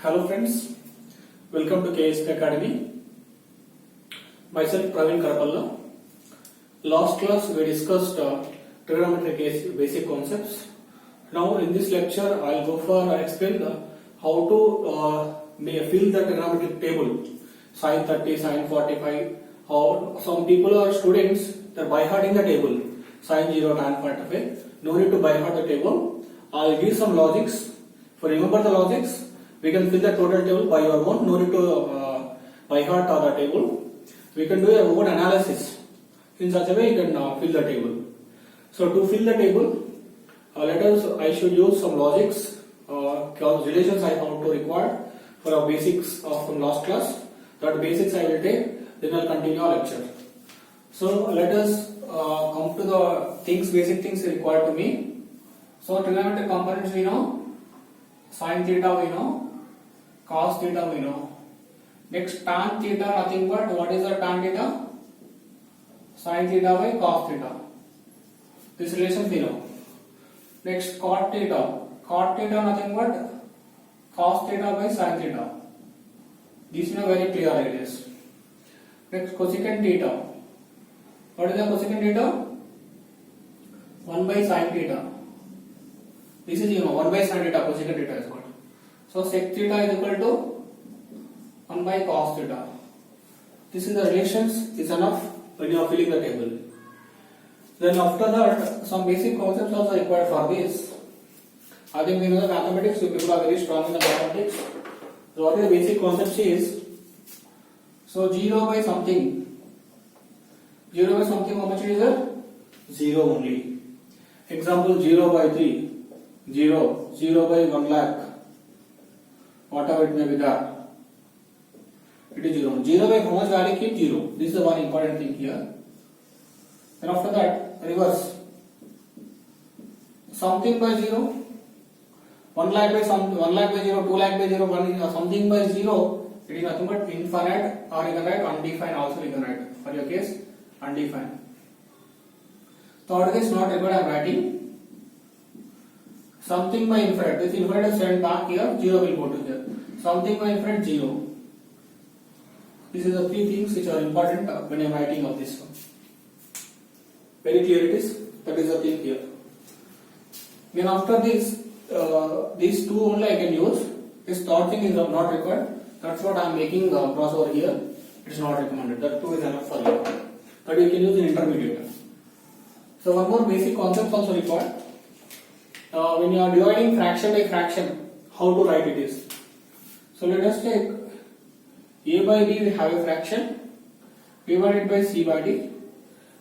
Hello friends, welcome to KSP Academy. Myself Praveen Karapalla. Last class we discussed trigonometric basic concepts. Now in this lecture I will go for explain how to fill the trigonometric table, sin 30, sin 45. How some people or students they are by hearting the table, sin 0, tan 45. No need to by heart the table. I will give some logics. For remember the logics, we can fill the total table by your own. No need to by heart the table. We can do a own analysis. In such a way, you can fill the table. So to fill the table, I should use some logics, relations I found to require for our basics from last class. That basics I will take, then I will continue our lecture. So let us come to the basic things required to me. So trigonometric components we know, sin theta we know, cos theta we know. Next tan theta nothing but what is the tan theta? Sin theta by cos theta. This relation we know. Next cot theta nothing but cos theta by sin theta. These are very clear ideas. Next cosecant theta. What is the cosecant theta? 1 by sin theta. This is 1 by sin theta, cosecant theta is what. So sec theta is equal to 1 by cos theta. This is the relations is enough when you are filling the table. Then after that, some basic concepts also required for this. I think we know the mathematics, you people are very strong in the mathematics. So what is the basic concept is, so 0 by something how much is there? 0 only. Example 0 by 3, 0 by 1 lakh, whatever it may be there, it is 0. 0 by how much value? Keep 0. This is the one important thing here. Then after that, reverse. Something by 0, 1 lakh by 0, 2 lakh by 0, something by 0, it is nothing but infinite, or you can write undefined also you can write. For your case, undefined. Third case not required, I am writing. Something by infinite. This infinite is sent back here, 0 will go to here. Something by infinite, 0. These are the three things which are important when I am writing of this one. Very clear it is. That is the thing here. Then after this, these two only I can use. This third thing is not required. That's what I am making cross over here. It is not recommended. That two is enough for you. That you can use in intermediate. So one more basic concept also required. When you are dividing fraction by fraction, how to write it is. So let us take a by b, we have a fraction divided by c by d.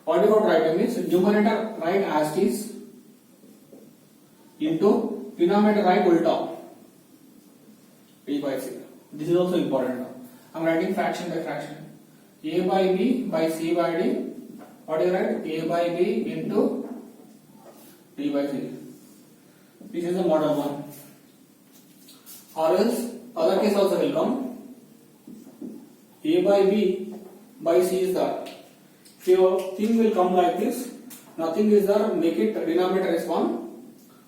What you have to write means numerator write as it is into denominator write ulta b by c. This is also important. I am writing fraction by fraction. A by b by c by d. What do you write? A by b into d by c. This is the model one. Or else other case also will come. A by b by c is there. If your thing will come like this, nothing is there, make it denominator is 1.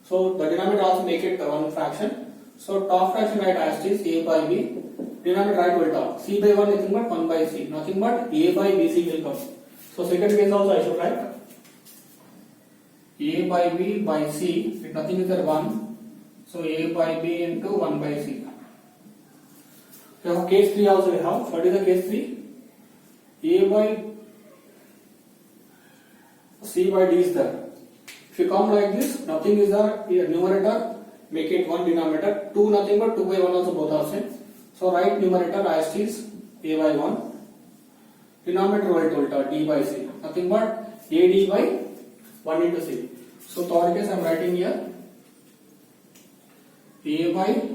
So the denominator also make it one fraction. So top fraction write as it is a by b. Denominator write ulta. C by 1 nothing but 1 by c. Nothing but a by bc will come. So second case also I should write a by b by c. If nothing is there 1. So a by b into 1 by c. So case 3 also we have. What is the case 3? A by c by d is there. If you come like this, nothing is there. Here numerator make it 1, denominator 2 nothing but 2 by 1 also both are same. So write numerator as it is a by 1. Denominator write ulta d by c. Nothing but ad by 1 into c. So third case I am writing here a by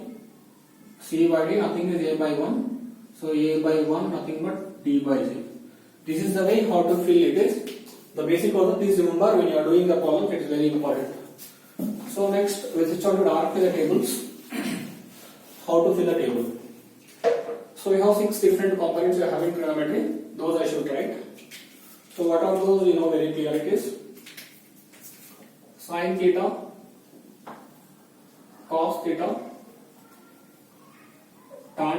c by d, nothing is a by 1. So a by 1 nothing but d by c. This is the way how to fill it is. The basic concept, please remember when you are doing the problem, it is very important. So next we switch on to directly the tables. How to fill the table. So we have 6 different components we are having trigonometry. Those I should write. So what are those? You know very clear it is. Sin theta, cos theta,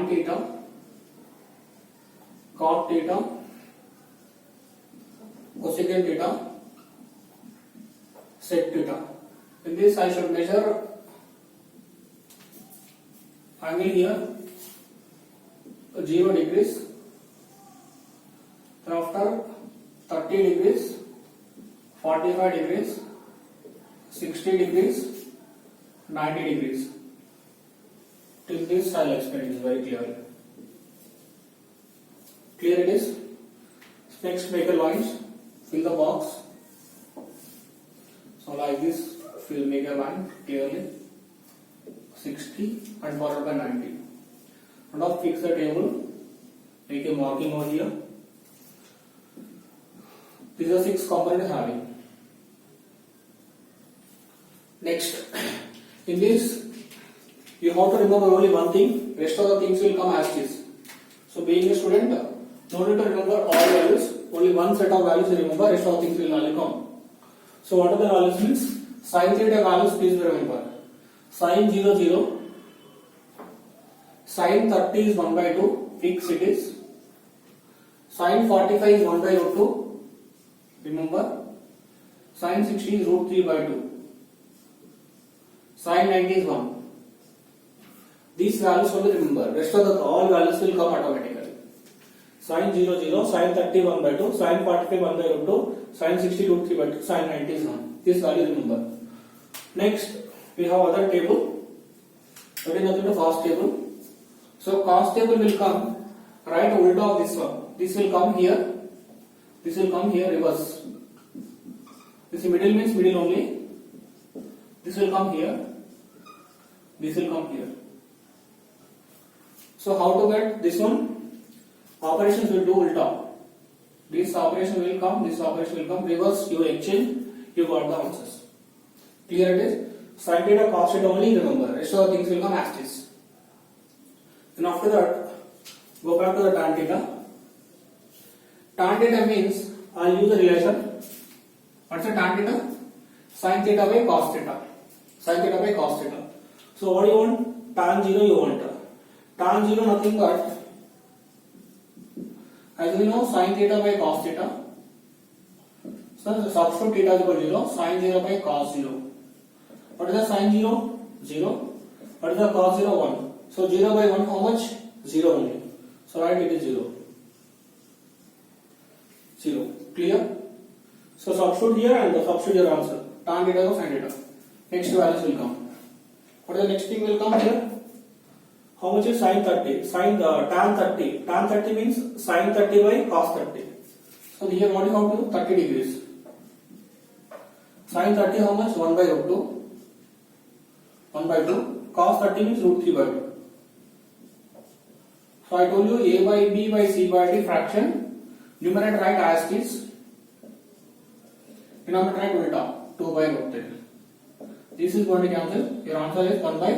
theta, cot theta, cosecant theta, sec theta. In this I should measure angle here 0 degrees, thereafter 30 degrees, 45 degrees, 60 degrees, 90 degrees. Till this I will explain this very clearly. Clear it is? Next, make a lines, fill the box. So like this, we'll make a line clearly, 60 and followed by 90. And now fix the table, make a marking over here. These are 6 components having. Next, in this, you have to remember only one thing, rest of the things will come as is. So being a student, no need to remember all values, only one set of values you remember, rest of the things will only come. So what are the values means? Sin theta values, please remember. Sin 0, 0. Sin 30 is 1 by 2, fix it is. Sin 45 is 1 by root 2, remember. Sin 60 is root 3 by 2. Sin 90 is 1. These values only remember, rest of the all values will come automatically. Sin 0, 0, sin 30 1 by 2, sin 45 1 by root 2, sin 60 root 3 by 2, sin 90 is 1. This value remember. Next, we have other table. That is nothing but cos table. So cos table will come right ulta of this one. This will come here. This will come here reverse. This middle means middle only. This will come here. This will come here. So how to get this one? Operations will do ulta. This operation will come, this operation will come, reverse, you exchange, you got the answers. Clear it is? Sin theta, cos theta only remember, rest of the things will come as this. And after that, go back to the tan theta. Tan theta means, I will use a relation. What's the tan theta? Sin theta by cos theta. Sin theta by cos theta. So what do you want? Tan 0 you want. Tan 0 nothing but, as we know, sin theta by cos theta. So substitute theta is equal to 0, sin 0 by cos 0. What is the sin 0? 0. What is the cos 0? 1. So 0 by 1 how much? 0 only. So write it is 0. 0. Clear? So substitute here and substitute your answer. Tan theta or sin theta. Next values will come. What is the next thing will come here? How much is sin 30? Tan 30. Tan 30 means sin 30 by cos 30. So here what you have to do? 30 degrees. Sin 30 how much? 1 by root 2. 1 by 2. Cos 30 means root 3 by 2. So I told you a by b by c by d fraction. Numerator write as it is. Denominator write ulta. 2 by root 3. This is going to cancel. Your answer is 1 by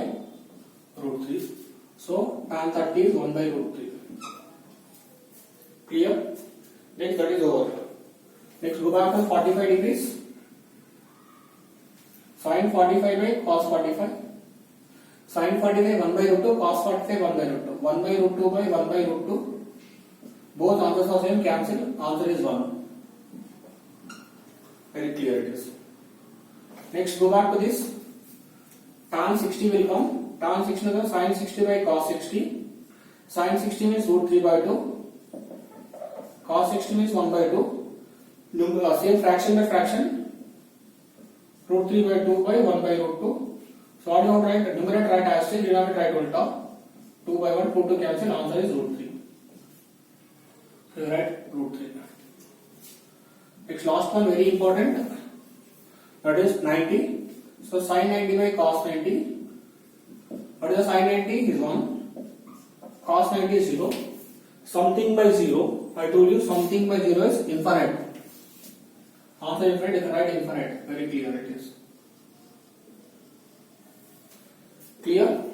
root 3. So tan 30 is 1 by root 3. Clear? Next, that is over. Next, go back to 45 degrees. Sin 45 by cos 45. Sin 45 1 by root 2, cos 45 1 by root 2. 1 by root 2 by 1 by root 2. Both answers are same, cancel. Answer is 1. Very clear it is. Next, go back to this. Tan 60 will come. Tan 60 means sin 60 by cos 60. Sin 60 means root 3 by 2. Cos 60 means 1 by 2. Same fraction by fraction. Root 3 by 2 by 1 by root 2. So what you have to write? Numerator write as it is, denominator write ulta. 2 by 1, 2 to cancel, answer is root 3. So you write root 3. Next, last one, very important. That is 90. So sin 90 by cos 90. What is the sin 90? Is 1. Cos 90 is 0. Something by 0. I told you something by 0 is infinite. Answer infinite, you can write infinite. Very clear it is. Clear?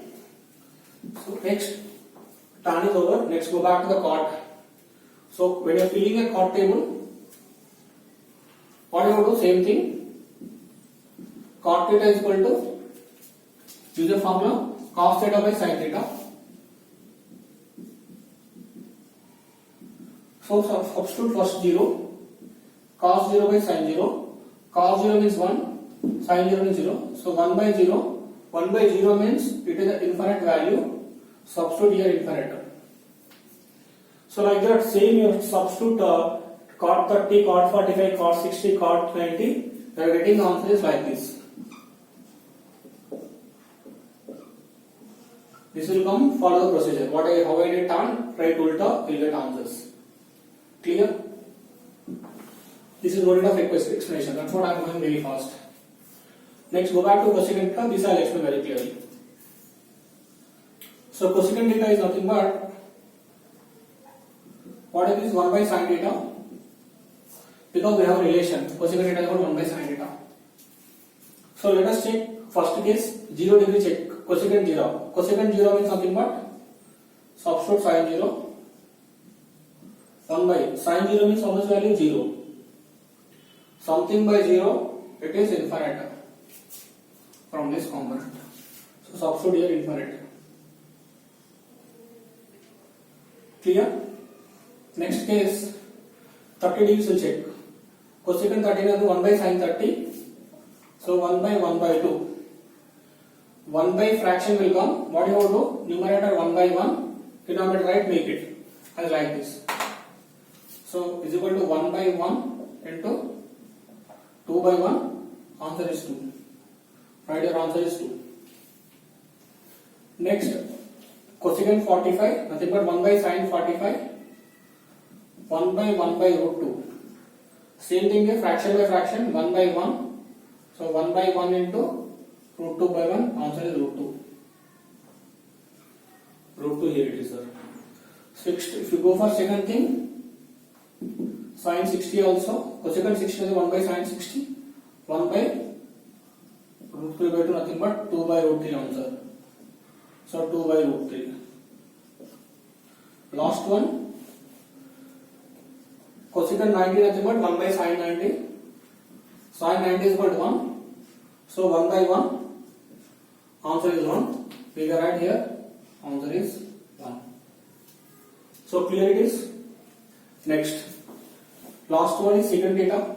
So next, tan is over. Next, go back to the cot. So when you are filling a cot table, what you have to do? Same thing. Cot theta is equal to, use the formula cos theta by sin theta. So substitute first 0, cos 0 by sin 0, cos 0 means 1, sin 0 means 0. So 1 by 0, 1 by 0 means it is an infinite value, substitute here infinite. So like that, same you substitute cot 30, cot 45, cot 60, cot 90, you are getting the answer is like this. This will come, follow the procedure. How I did tan, right ulta, you will get answers. Clear? This is no need of explanation. That's what I am going very fast. Next, go back to cosecant theta. This I will explain very clearly. So cosecant theta is nothing but what is this 1 by sin theta? Because we have a relation. Cosecant theta is equal to 1 by sin theta. So let us check first case 0 degree check. Cosecant 0. Cosecant 0 means nothing but substitute sin 0. 1 by sin 0 means how much value? 0. Something by 0, it is infinite from this component. So substitute here infinite. Clear? Next case 30 degrees will check. Cosecant 30 is 1 by sin 30. So 1 by 1 by 2. 1 by fraction will come. What you have to do? Numerator 1 by 1. Denominator right, make it as like this. So is equal to 1 by 1 into 2 by 1. Answer is 2. Right, your answer is 2. Next, cosecant 45, nothing but 1 by sin 45. 1 by 1 by root 2. Same thing here, fraction by fraction, 1 by 1. So 1 by 1 into root 2 by 1, answer is root 2. Root 2 here it is, sir. If you go for second thing, sin 60 also, cosecant 60 is 1 by sin 60, 1 by root 3 by 2, nothing but 2 by root 3 answer. So 2 by root 3. Last one, cosecant 90 nothing but 1 by sin 90. Sin 90 is equal to 1. So 1 by 1. Answer is 1. We can write here. Answer is 1. So clear it is. Next. Last one is secant theta.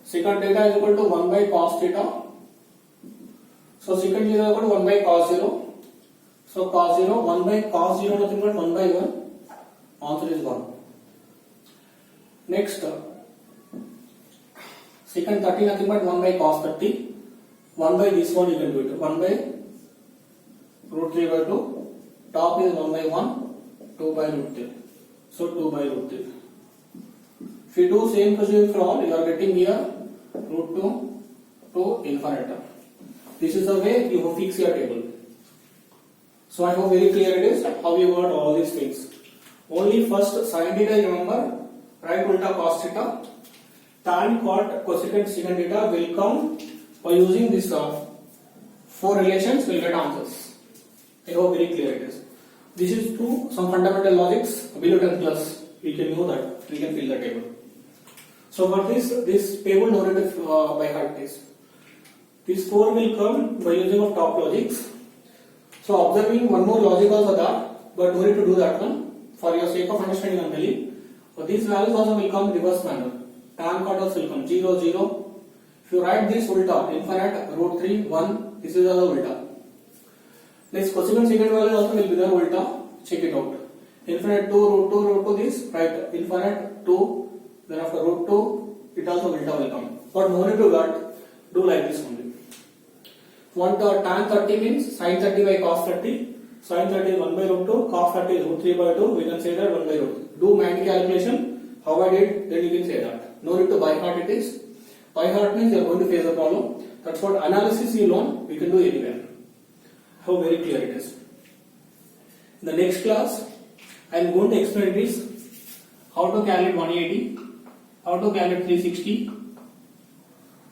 Secant theta is equal to 1 by cos theta. So secant theta is equal to 1 by cos 0. So cos 0, 1 by cos 0 nothing but 1 by 1. Answer is 1. Next. Secant 30 nothing but 1 by cos 30. 1 by this one you can do it. 1 by root 3 by 2. Top is 1 by 1. 2 by root 3. So 2 by root 3. If you do same procedure for all, you are getting here root 2 to infinite. This is the way you fix your table. So I hope very clear it is how you got all these things. Only first sin theta remember, right ulta cos theta. Tan, cot, cosecant, secant theta will come by using this 4 relations, we will get answers. I hope very clear it is. This is to some fundamental logics below 10 plus. We can know that, we can fill the table. So for this table no need to by heart test. These 4 will come by using of top logics. So observing one more logic also that, but no need to do that one. For your sake of understanding only. So these values also will come reverse manner. Tan cot also will come 0, 0. If you write this ulta, infinite, root 3, 1, this is also ulta. Next cosecant secant value also will be the ulta, check it out. Infinite 2, root 2, this, right, infinite 2, then after root 2, it also ulta will come. But no need to that, do like this only. Want tan 30 means sin 30 by cos 30, sin 30 is 1 by root 2, cos 30 is root 3 by 2, we can say that 1 by root 2. Do mind calculation, how I did, then you can say that. No need to by heart it is. By heart means you are going to face the problem. That's what analysis you learn, we can do anywhere. How very clear it is. In the next class, I am going to explain this, how to calculate 180, how to calculate 360.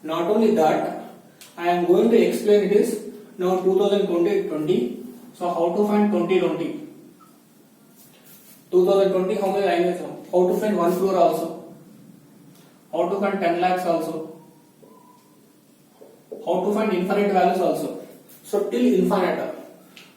Not only that, I am going to explain this now 2020. So how to find 2020? 2020 how many lines? How to find 1 crore also? How to find 10 lakhs also? How to find infinite values also? So till infinite.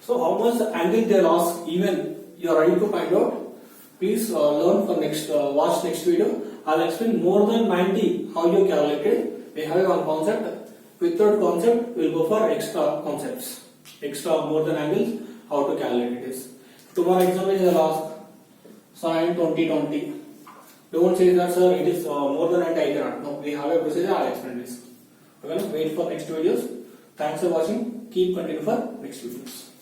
So how much angle they lost, even you are ready to find out. Please learn for next, watch next video. I'll explain more than 90 how you calculate. We have one concept. Without concept, we'll go for extra concepts. Extra more than angles, how to calculate it is. Tomorrow exam is the last. Sine 2020. Don't say that sir, it is more than 90 I cannot. No, we have a procedure, I'll explain this. Okay, wait for next videos. Thanks for watching. Keep continue for next videos.